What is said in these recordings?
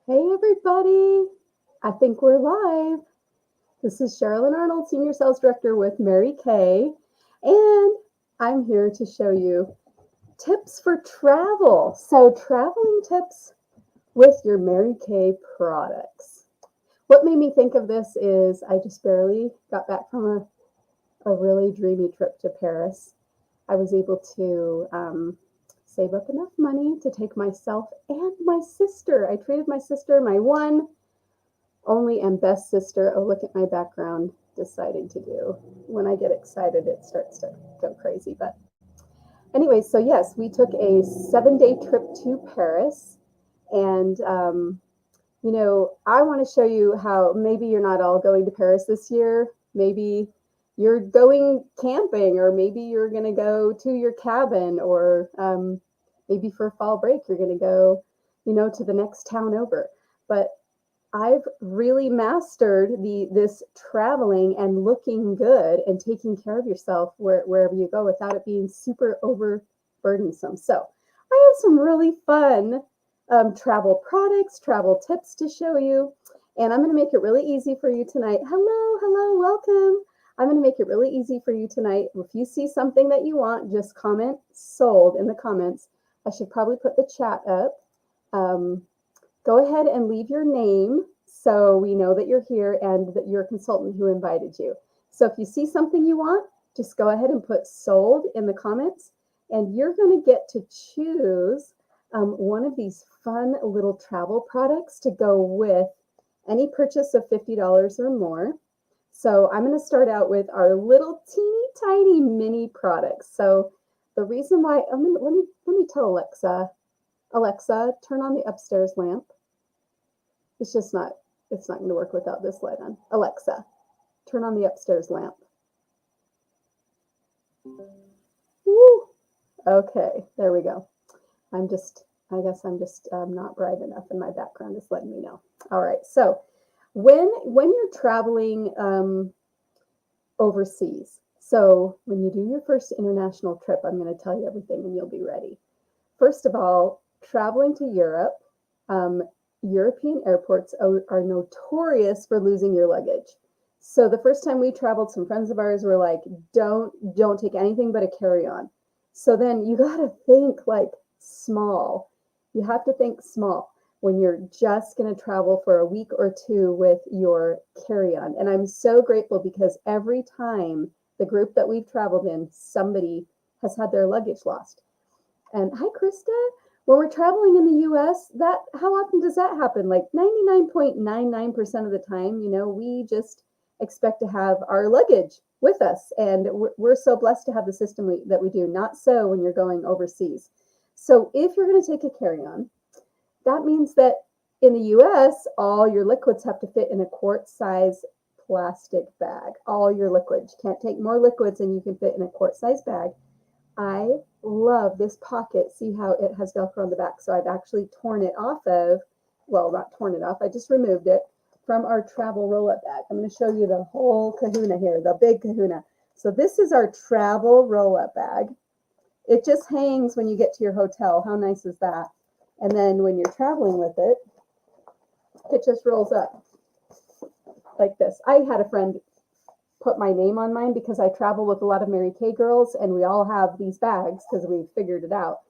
Hey, everybody. I think we're live. This is Sherilyn Arnold, Senior Sales Director with Mary Kay, and I'm here to show you tips for travel. So, traveling tips with your Mary Kay products. What made me think of this is I just barely got back from a really dreamy trip to Paris. I was able to save up enough money to take myself and my sister. I treated my sister, my one, only and best sister. Oh, look at my background deciding to do. When I get excited, it starts to go crazy. But anyway, so yes, we took a 7 day trip to Paris. And, I want to show you how maybe you're not all going to Paris this year. Maybe you're going camping, or maybe you're going to go to your cabin, or maybe for fall break, you're going to go, to the next town over. But I've really mastered this traveling and looking good and taking care of yourself wherever you go without it being super overburdensome. So I have some really fun travel products, travel tips to show you, and I'm going to make it really easy for you tonight. Hello, welcome. I'm going to make it really easy for you tonight. If you see something that you want, just comment sold in the comments. I should probably put the chat up. Go ahead and leave your name so we know that you're here and that you're a consultant who invited you. So if you see something you want, just go ahead and put sold in the comments, and you're going to get to choose one of these fun little travel products to go with any purchase of $50 or more. So I'm going to start out with our little teeny tiny mini products. So the reason why, let me tell Alexa, turn on the upstairs lamp. It's not going to work without this light on. Alexa, turn on the upstairs lamp. Woo. Okay, there we go. I guess I'm just not bright enough, and my background is letting me know. All right, so when you're traveling overseas, so when you do your first international trip, I'm going to tell you everything and you'll be ready. First of all, traveling to Europe, European airports are notorious for losing your luggage. So the first time we traveled, some friends of ours were like, don't take anything but a carry-on. So then you got to think like small. You have to think small when you're just going to travel for a week or two with your carry-on. And I'm so grateful because every time the group that we've traveled in, somebody has had their luggage lost. And hi, Krista. When we're traveling in the U.S., how often does that happen? Like 99.99% of the time, we just expect to have our luggage with us, and we're so blessed to have the system that we do. Not so when you're going overseas. So if you're going to take a carry-on, that means that in the U.S., all your liquids have to fit in a quart-size plastic bag. All your liquids. You can't take more liquids than you can fit in a quart-size bag. I love this pocket. See how it has Velcro on the back. So I've actually torn it off of, well, not torn it off. I just removed it from our travel roll-up bag. I'm going to show you the whole kahuna here, the big kahuna. So this is our travel roll-up bag. It just hangs when you get to your hotel. How nice is that? And then when you're traveling with it, it just rolls up like this. I had a friend put my name on mine because I travel with a lot of Mary Kay girls, and we all have these bags because we figured it out.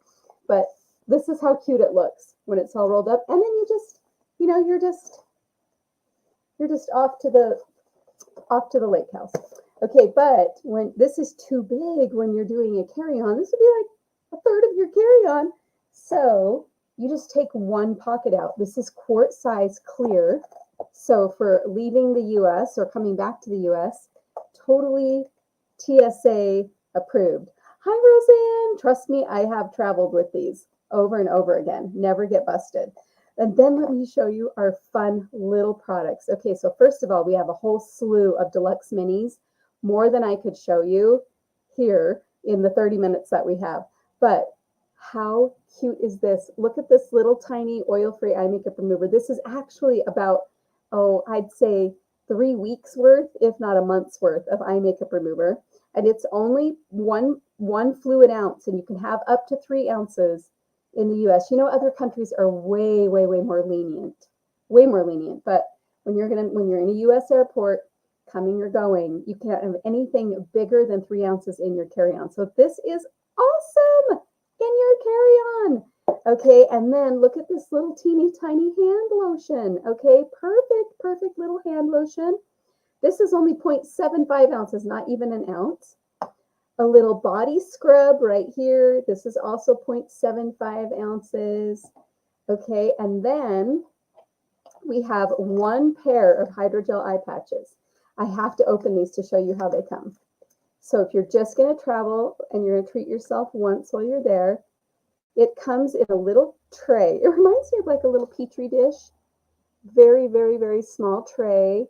But this is how cute it looks when it's all rolled up, and then you just, you're just off to the lake house. Okay, but when this is too big, when you're doing a carry-on, this would be like a third of your carry-on. So you just take one pocket out. This is quart size clear. So for leaving the US or coming back to the US, totally TSA approved. Hi, Roseanne. Trust me, I have traveled with these over and over again. Never get busted. And then let me show you our fun little products. Okay, so first of all, we have a whole slew of deluxe minis, more than I could show you here in the 30 minutes that we have. But how cute is this? Look at this little tiny oil-free eye makeup remover. This is actually about, I'd say 3 weeks worth, if not a month's worth of eye makeup remover. And it's only one fluid ounce, and you can have up to 3 ounces in the US. Other countries are way, way, way more lenient way more lenient. But when you're in a U.S. airport, coming or going, you can't have anything bigger than 3 ounces in your carry-on. So this is awesome in your carry-on. Okay, and then look at this little teeny tiny hand lotion. Okay, perfect little hand lotion. This is only 0.75 ounces, not even an ounce. A little body scrub right here. This is also 0.75 ounces. Okay, and then we have 1 pair of hydrogel eye patches. I have to open these to show you how they come. So if you're just going to travel and you're going to treat yourself once while you're there, it comes in a little tray. It reminds me of like a little petri dish. Very small tray.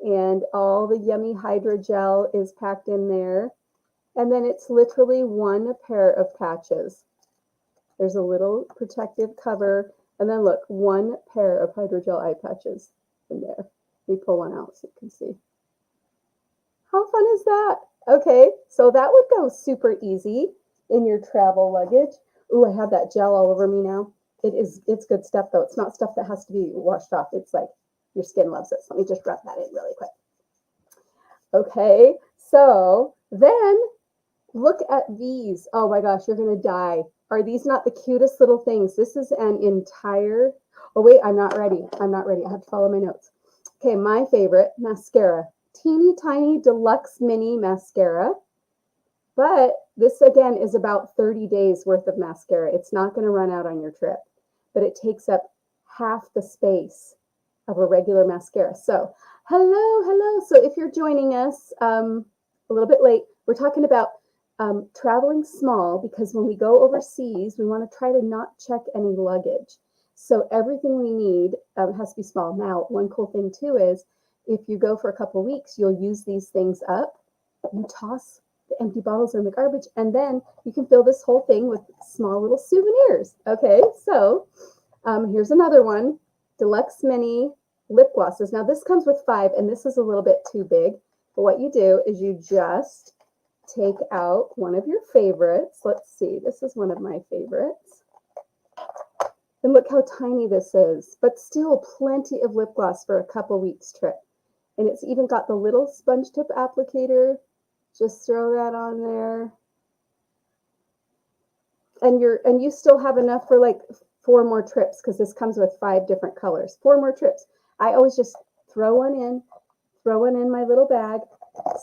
And all the yummy hydrogel is packed in there. And then it's literally 1 pair of patches. There's a little protective cover. And then look, 1 pair of hydrogel eye patches in there. Let me pull one out so you can see. How fun is that? Okay, so that would go super easy in your travel luggage. Ooh, I have that gel all over me now. It's good stuff though. It's not stuff that has to be washed off. It's like your skin loves it. So let me just rub that in really quick. Okay, so then look at these. Oh my gosh, you're gonna die. Are these not the cutest little things? This is an entire, oh wait, I'm not ready. I have to follow my notes. Okay, my favorite, mascara. Teeny tiny deluxe mini mascara. But this again is about 30 days worth of mascara. It's not going to run out on your trip, but it takes up half the space of a regular mascara. So hello. So if you're joining us a little bit late, we're talking about traveling small, because when we go overseas, we want to try to not check any luggage. So everything we need has to be small. Now, one cool thing too is if you go for a couple weeks, you'll use these things up. You toss the empty bottles in the garbage, and then you can fill this whole thing with small little souvenirs. Okay, so here's another one, Deluxe Mini lip glosses. Now this comes with 5, and this is a little bit too big, but what you do is you just take out one of your favorites. Let's see, this is one of my favorites. And look how tiny this is, but still plenty of lip gloss for a couple weeks trip. And it's even got the little sponge tip applicator. Just throw that on there. And you still have enough for like 4 more trips, because this comes with 5 different colors. 4 more trips. I always just throw one in my little bag.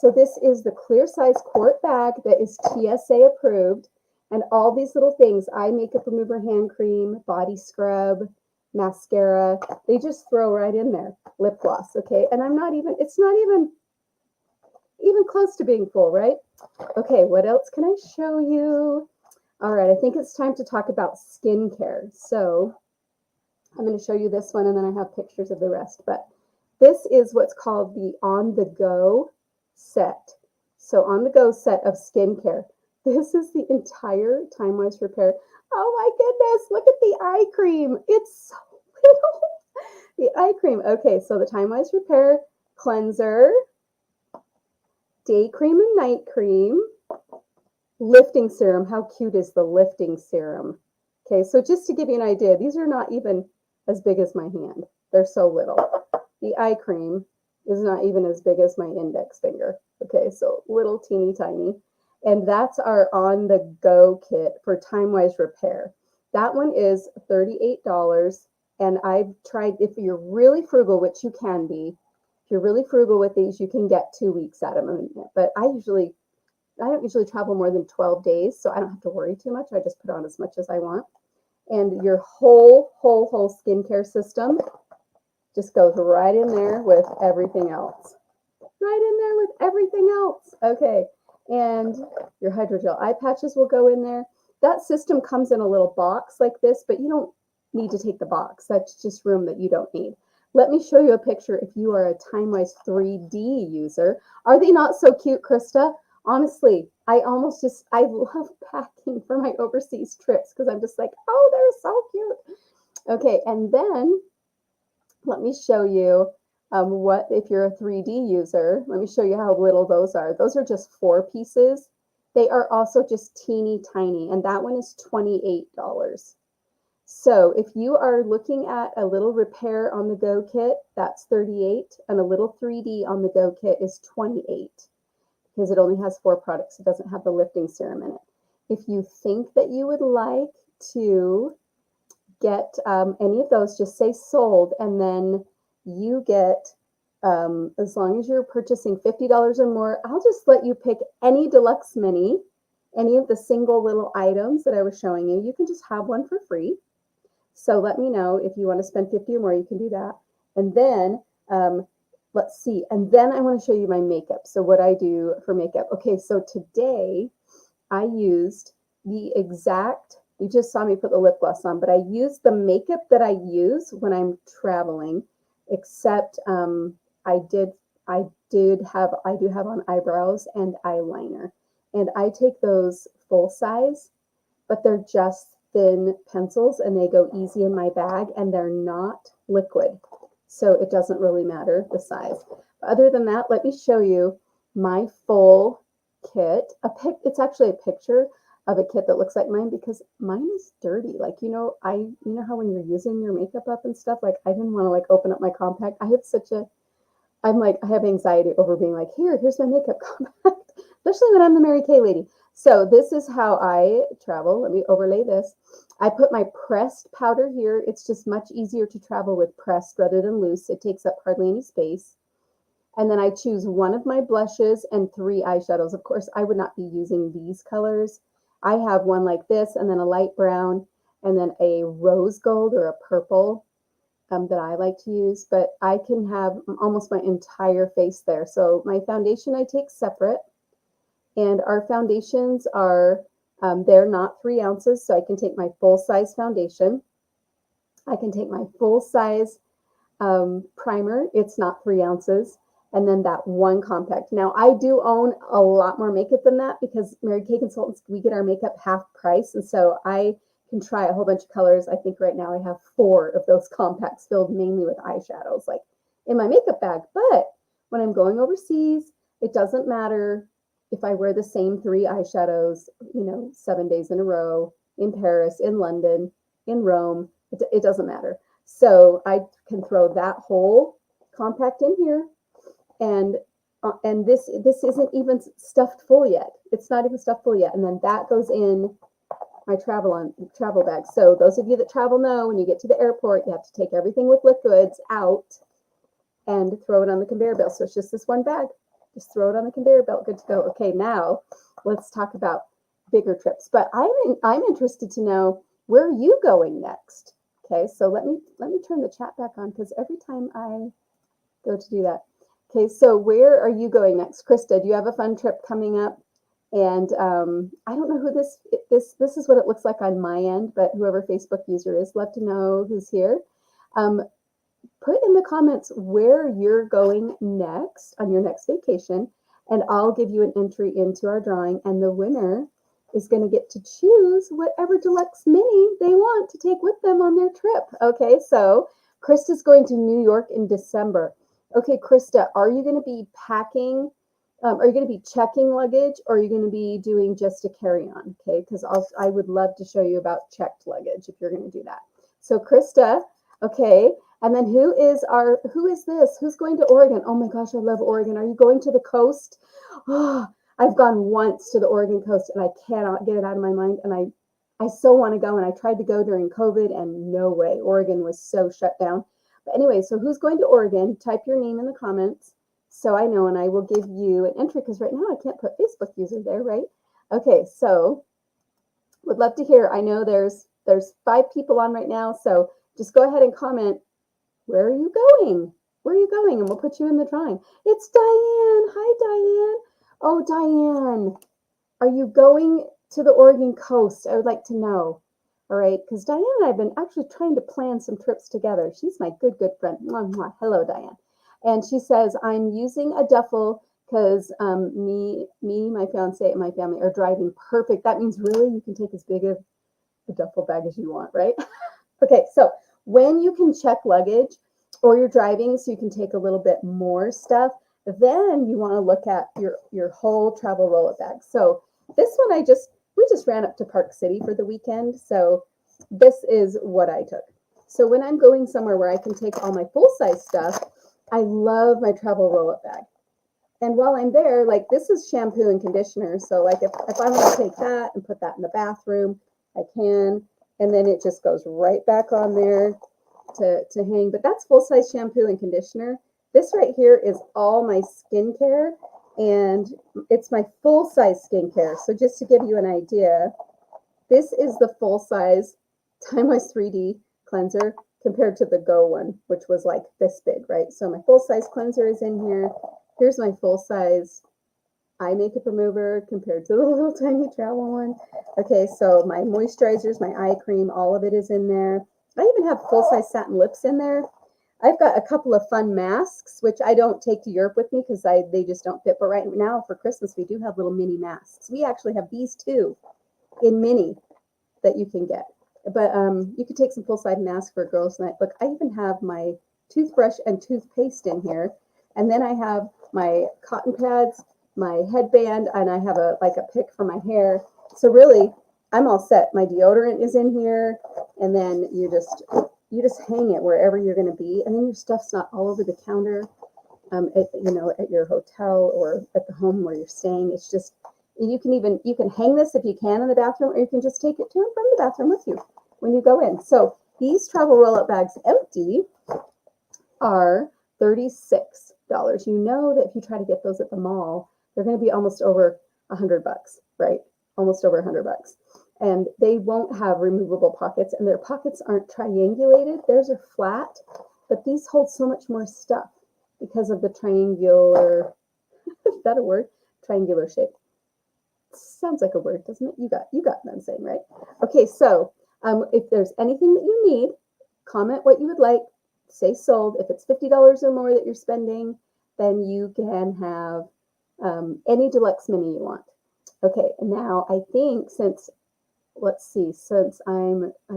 So this is the clear size quart bag that is TSA approved. And all these little things, eye makeup remover, hand cream, body scrub, mascara, they just throw right in there. Lip gloss, okay? And it's not even close to being full, right? Okay, what else can I show you? All right, I think it's time to talk about skincare. So I'm going to show you this one, and then I have pictures of the rest. But this is what's called the on-the-go set. So on-the-go set of skincare. This is the entire Time Wise Repair. Oh my goodness, look at the eye cream. It's so little. The eye cream. Okay, so the Time Wise Repair cleanser, day cream and night cream, lifting serum. How cute is the lifting serum? Okay, so just to give you an idea, these are not even as big as my hand. They're so little. The eye cream is not even as big as my index finger. Okay, so little teeny tiny. And that's our on-the-go kit for Time Wise Repair. That one is $38. And I've tried, if you're really frugal, which you can be, if you're really frugal with these, you can get 2 weeks out of them. But I don't usually travel more than 12 days, so I don't have to worry too much. I just put on as much as I want. And your whole skincare system just goes right in there with everything else. Right in there with everything else. Okay. And your hydrogel eye patches will go in there. That system comes in a little box like this, but you don't need to take the box. That's just room that you don't need. Let me show you a picture if you are a Time Wise 3D user. Are they not so cute, Krista? Honestly, I love packing for my overseas trips because I'm just like, oh, they're so cute. Okay, and then let me show you what, if you're a 3D user, let me show you how little those are. Those are just 4 pieces. They are also just teeny tiny, and that one is $28. So if you are looking at a little repair on the go kit, that's 38, and a little 3D on the go kit is 28 because it only has 4 products. It doesn't have the lifting serum in it. If you think that you would like to get any of those, just say sold, and then you get, as long as you're purchasing $50 or more, I'll just let you pick any deluxe mini, any of the single little items that I was showing you. You can just have one for free. So let me know if you want to spend 50 or more, you can do that. And then let's see. And then I want to show you my makeup. So what I do for makeup. Okay, so today I used the exact, you just saw me put the lip gloss on, but I used the makeup that I use when I'm traveling, except I do have on eyebrows and eyeliner. And I take those full size, but they're just thin pencils and they go easy in my bag and they're not liquid. So it doesn't really matter the size. Other than that, let me show you my full kit. It's actually a picture of a kit that looks like mine because mine is dirty. Like, you know how when you're using your makeup up and stuff, like I didn't want to like open up my compact. I have anxiety over being like, here's my makeup compact, especially when I'm the Mary Kay lady. So this is how I travel. Let me overlay this. I put my pressed powder here. It's just much easier to travel with pressed rather than loose. It takes up hardly any space. And then I choose one of my blushes and 3 eyeshadows. Of course, I would not be using these colors. I have one like this and then a light brown and then a rose gold or a purple that I like to use, but I can have almost my entire face there. So my foundation I take separate, and our foundations are, they're not 3 ounces, so I can take my full-size foundation. I can take my full-size primer. It's not 3 ounces. And then that one compact. Now, I do own a lot more makeup than that because Mary Kay Consultants, we get our makeup half price. And so I can try a whole bunch of colors. I think right now I have 4 of those compacts filled mainly with eyeshadows, like in my makeup bag. But when I'm going overseas, it doesn't matter if I wear the same 3 eyeshadows, 7 days in a row, in Paris, in London, in Rome, it doesn't matter. So I can throw that whole compact in here, and this isn't even stuffed full yet. It's not even stuffed full yet. And then that goes in my travel bag. So those of you that travel know when you get to the airport, you have to take everything with liquids out and throw it on the conveyor belt. So it's just this one bag. Just throw it on the conveyor belt. Good to go. Okay, now let's talk about bigger trips. But I'm interested to know, where are you going next? Okay, so let me turn the chat back on because every time I go to do that. Okay, so where are you going next? Krista, do you have a fun trip coming up? And I don't know who this is what it looks like on my end, but whoever Facebook user is, love to know who's here. Put in the comments where you're going next on your next vacation, and I'll give you an entry into our drawing, and the winner is going to get to choose whatever deluxe mini they want to take with them on their trip. Okay, so Krista's going to New York in December. Okay, Krista, are you going to be packing? Are you going to be checking luggage, or are you going to be doing just a carry-on? Okay, because I would love to show you about checked luggage if you're going to do that. So Krista, okay, and then who is this? Who's going to Oregon? Oh my gosh, I love Oregon. Are you going to the coast? Oh, I've gone once to the Oregon coast and I cannot get it out of my mind. And I so want to go, and I tried to go during COVID and no way. Oregon was so shut down. But anyway, so who's going to Oregon? Type your name in the comments so I know, and I will give you an entry because right now I can't put Facebook user there, right? Okay, so would love to hear. I know there's 5 people on right now, so just go ahead and comment. Where are you going? Where are you going? And we'll put you in the drawing. It's Diane. Hi, Diane. Oh, Diane, are you going to the Oregon coast? I would like to know. All right, because Diane and I have been actually trying to plan some trips together. She's my good friend. Mwah, mwah. Hello, Diane. And she says, I'm using a duffel because me, my fiance, and my family are driving perfect. That means really you can take as big of a duffel bag as you want, right? Okay, so when you can check luggage or you're driving so you can take a little bit more stuff, then you want to look at your whole travel roll-up bag. So this one we just ran up to Park City for the weekend. So this is what I took. So when I'm going somewhere where I can take all my full-size stuff, I love my travel roll-up bag. And while I'm there, like this is shampoo and conditioner. So like if I want to take that and put that in the bathroom, I can. And then it just goes right back on there to hang. But that's full-size shampoo and conditioner. This right here is all my skincare, and it's my full-size skincare. So just to give you an idea, this is the full-size Time Wise 3D cleanser compared to the Go one, which was like this big, right? So my full-size cleanser is in here. Here's my full-size eye makeup remover compared to the little tiny travel one. Okay, so my moisturizers, my eye cream, all of it is in there. I even have full-size satin lips in there. I've got a couple of fun masks, which I don't take to Europe with me because they just don't fit. But right now for Christmas, we do have little mini masks. We actually have these too in mini that you can get. But you could take some full-size masks for a girls' night. Look, I even have my toothbrush and toothpaste in here. And then I have my cotton pads, my headband, and I have a pick for my hair. So really, I'm all set. My deodorant is in here, and then you just hang it wherever you're going to be, and then your stuff's not all over the counter, at your hotel or at the home where you're staying. It's just you can hang this if you can in the bathroom, or you can just take it to and from the bathroom with you when you go in. So these travel roll-up bags empty are $36. You know that if you try to get those at the mall, they're going to be almost over $100, right? Almost over $100. And they won't have removable pockets, and their pockets aren't triangulated. Theirs are flat, but these hold so much more stuff because of the triangular, is that a word? Triangular shape. Sounds like a word, doesn't it? You got what I'm saying, right? Okay, so if there's anything that you need, comment what you would like, say sold. If it's $50 or more that you're spending, then you can have any deluxe mini you want. Okay, and now I think I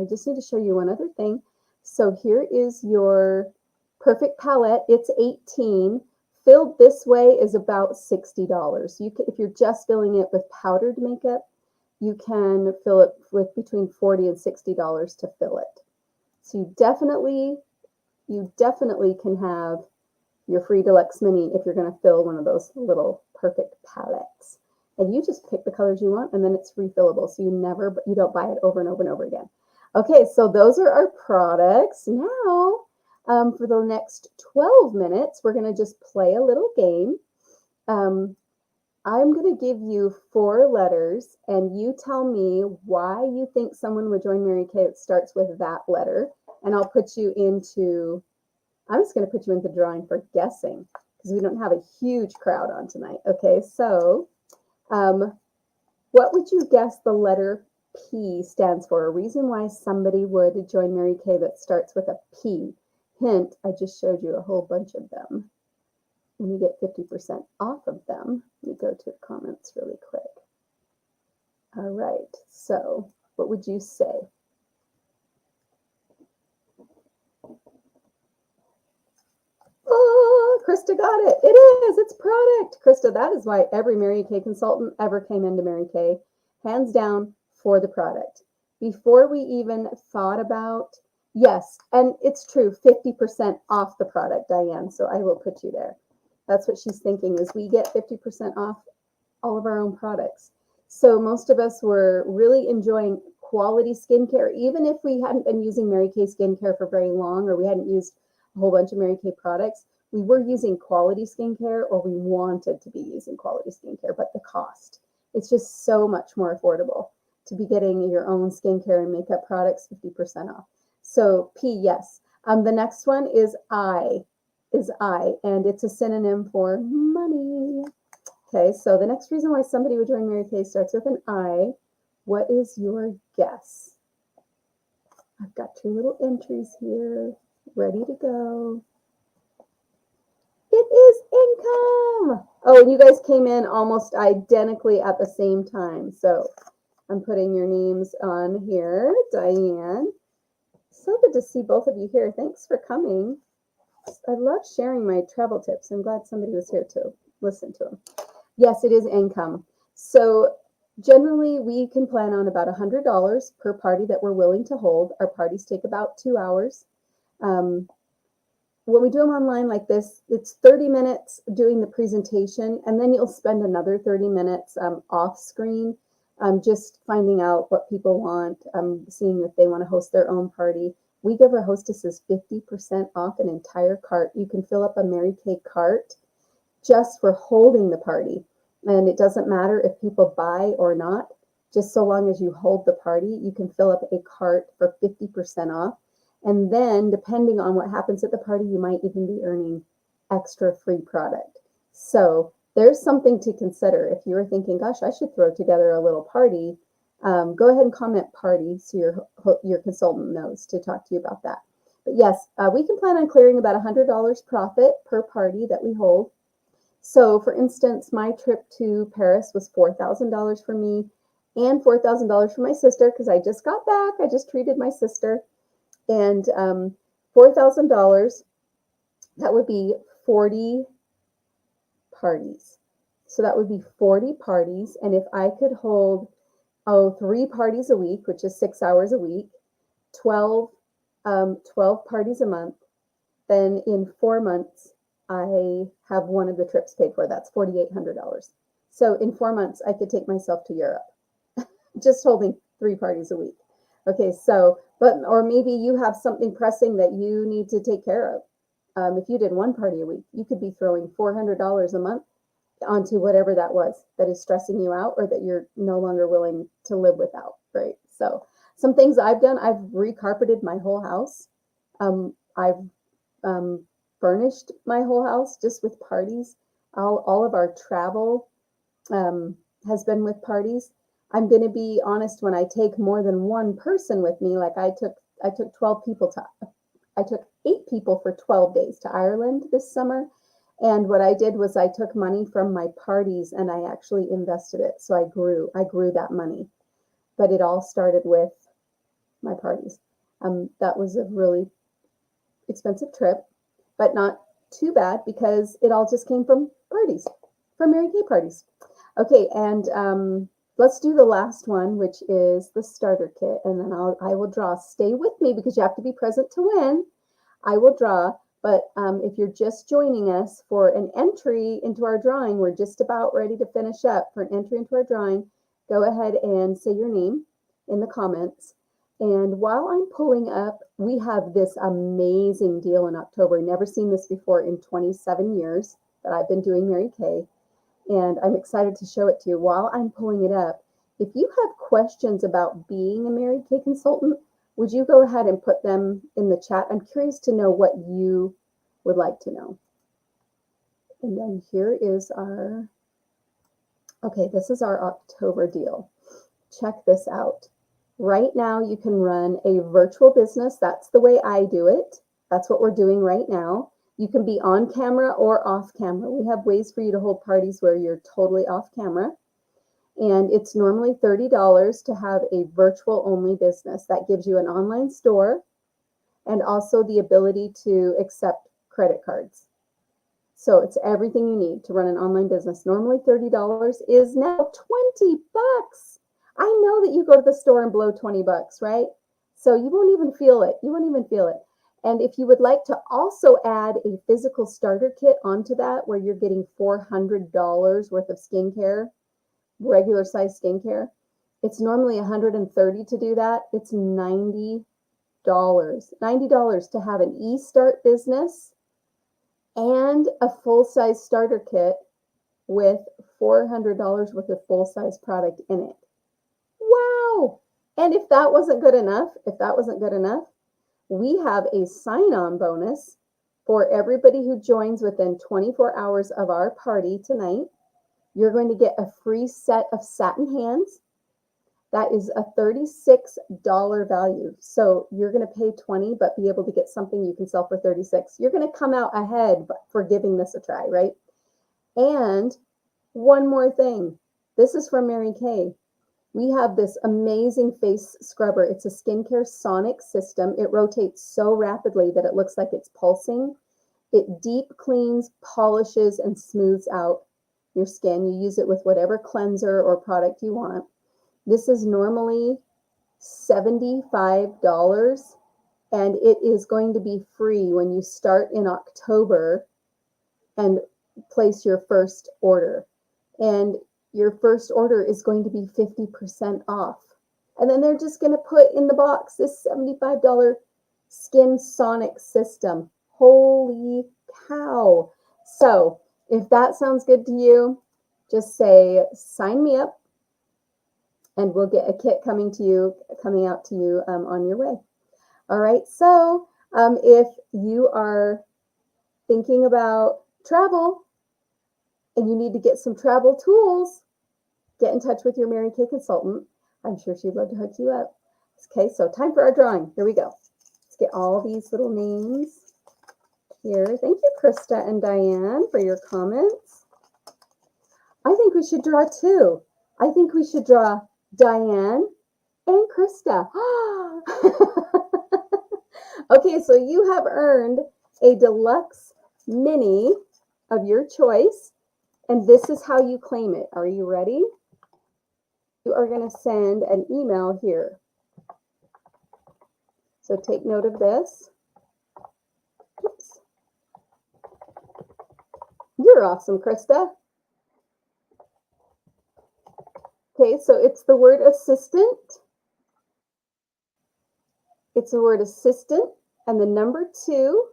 just need to show you one other thing. So here is your perfect palette. It's $18. Filled this way is about $60. If you're just filling it with powdered makeup, you can fill it with between $40 and $60 to fill it. So you definitely can have your free deluxe mini if you're going to fill one of those little perfect palettes. And you just pick the colors you want, and then it's refillable. So you don't buy it over and over and over again. Okay, so those are our products. Now, for the next 12 minutes, we're going to just play a little game. I'm going to give you 4 letters, and you tell me why you think someone would join Mary Kay that starts with that letter. And I'm just going to put you into drawing for guessing because we don't have a huge crowd on tonight. Okay, so what would you guess the letter P stands for? A reason why somebody would join Mary Kay that starts with a P. Hint, I just showed you a whole bunch of them. And you get 50% off of them. Let me go to the comments really quick. All right, so what would you say? Oh, Krista got it. It is. It's product. Krista, that is why every Mary Kay consultant ever came into Mary Kay, hands down, for the product. Before we even thought about, yes, and it's true, 50% off the product, Diane, so I will put you there. That's what she's thinking, is we get 50% off all of our own products. So most of us were really enjoying quality skincare, even if we hadn't been using Mary Kay skincare for very long, or we hadn't used a whole bunch of Mary Kay products. We were using quality skincare, or we wanted to be using quality skincare, but the cost, it's just so much more affordable to be getting your own skincare and makeup products 50% off. So P, yes. The next one is I, and it's a synonym for money. Okay, so the next reason why somebody would join Mary Kay starts with an I. What is your guess? I've got 2 little entries here, ready to go. It is income. Oh, and you guys came in almost identically at the same time. So I'm putting your names on here. Diane. So good to see both of you here. Thanks for coming. I love sharing my travel tips. I'm glad somebody was here to listen to them. Yes, it is income. So Generally, we can plan on about $100 per party that we're willing to hold. Our parties take about 2 hours. Um, when we do them online like this, it's 30 minutes doing the presentation, and then you'll spend another 30 minutes off screen, just finding out what people want, seeing if they want to host their own party. We give our hostesses 50% off an entire cart. You can fill up a Mary Kay cart just for holding the party. And it doesn't matter if people buy or not, just so long as you hold the party, you can fill up a cart for 50% off. And then, depending on what happens at the party, you might even be earning extra free product. So there's something to consider. If you were thinking, gosh, I should throw together a little party, go ahead and comment party so your consultant knows to talk to you about that. But yes, we can plan on clearing about $100 profit per party that we hold. So for instance, my trip to Paris was $4,000 for me and $4,000 for my sister because I just got back. I just treated my sister. And $4,000, that would be 40 parties. So that would be 40 parties. And if I could hold, 3 parties a week, which is 6 hours a week, 12 parties a month, then in 4 months, I have one of the trips paid for. That's $4,800. So in 4 months, I could take myself to Europe, just holding 3 parties a week. Okay, so, or maybe you have something pressing that you need to take care of. If you did 1 party a week, you could be throwing $400 a month onto whatever that was that is stressing you out or that you're no longer willing to live without, right? So some things I've done, I've recarpeted my whole house. I've furnished my whole house just with parties. All of our travel has been with parties. I'm going to be honest, when I take more than one person with me, like I took 12 people I took 8 people for 12 days to Ireland this summer. And what I did was I took money from my parties and I actually invested it. So I grew that money. But it all started with my parties. That was a really expensive trip, but not too bad because it all just came from parties, from Mary Kay parties. Okay, and let's do the last one, which is the starter kit, and then I will draw. Stay with me because you have to be present to win. I will draw, but if you're just joining us for an entry into our drawing, we're just about ready to finish up. For an entry into our drawing, go ahead and say your name in the comments. And while I'm pulling up, we have this amazing deal in October. Never seen this before in 27 years that I've been doing Mary Kay. And I'm excited to show it to you. While I'm pulling it up, if you have questions about being a Mary Kay consultant, would you go ahead and put them in the chat? I'm curious to know what you would like to know. And then here is our, okay, this is our October deal. Check this out. Right now, you can run a virtual business. That's the way I do it. That's what we're doing right now. You can be on camera or off camera. We have ways for you to hold parties where you're totally off camera. And it's normally $30 to have a virtual only business. That gives you an online store and also the ability to accept credit cards. So it's everything you need to run an online business. Normally $30 is now 20 bucks. I know that you go to the store and blow 20 bucks, right? So you won't even feel it. You won't even feel it. And if you would like to also add a physical starter kit onto that, where you're getting $400 worth of skincare, regular size skincare, it's normally $130 to do that. It's $90. $90 to have an e-start business and a full-size starter kit with $400 worth of full-size product in it. Wow! And if that wasn't good enough, we have a sign-on bonus for everybody who joins within 24 hours of our party tonight. You're going to get a free set of satin hands. That is a $36 value. So you're going to pay $20, but be able to get something you can sell for $36. You're going to come out ahead for giving this a try, right? And one more thing. This is from Mary Kay. We have this amazing face scrubber. It's a skincare sonic system. It rotates so rapidly that it looks like it's pulsing. It deep cleans, polishes, and smooths out your skin. You use it with whatever cleanser or product you want. This is normally $75, and it is going to be free when you start in October and place your first order. And your first order is going to be 50% off. And then they're just going to put in the box this $75 Skin Sonic system. Holy cow. So if that sounds good to you, just say, sign me up, and we'll get a kit coming out to you on your way. All right. So if you are thinking about travel and you need to get some travel tools, get in touch with your Mary Kay consultant. I'm sure she'd love to hook you up. Okay, so time for our drawing. Here we go. Let's get all these little names here. Thank you, Krista and Diane, for your comments. I think we should draw two. I think we should draw Diane and Krista. Okay, so you have earned a deluxe mini of your choice, and this is how you claim it. Are you ready? You are going to send an email here. So take note of this. Oops. You're awesome, Krista. Okay, so it's the word assistant. It's the word assistant and the number 2.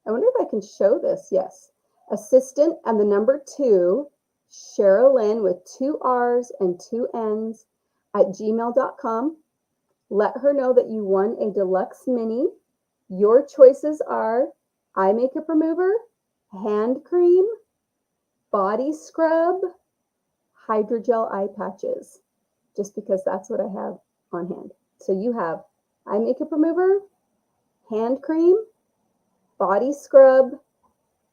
I wonder if I can show this. Yes. Assistant and the number 2, Sherilyn with 2 R's and 2 N's at gmail.com. Let her know that you won a deluxe mini. Your choices are eye makeup remover, hand cream, body scrub, hydrogel eye patches, just because that's what I have on hand. So you have eye makeup remover, hand cream, body scrub,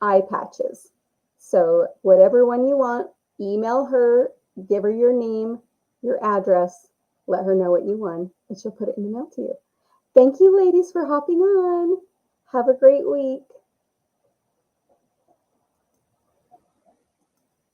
eye patches. So whatever one you want, email her, give her your name, your address, let her know what you won, and she'll put it in the mail to you. Thank you, ladies, for hopping on. Have a great week.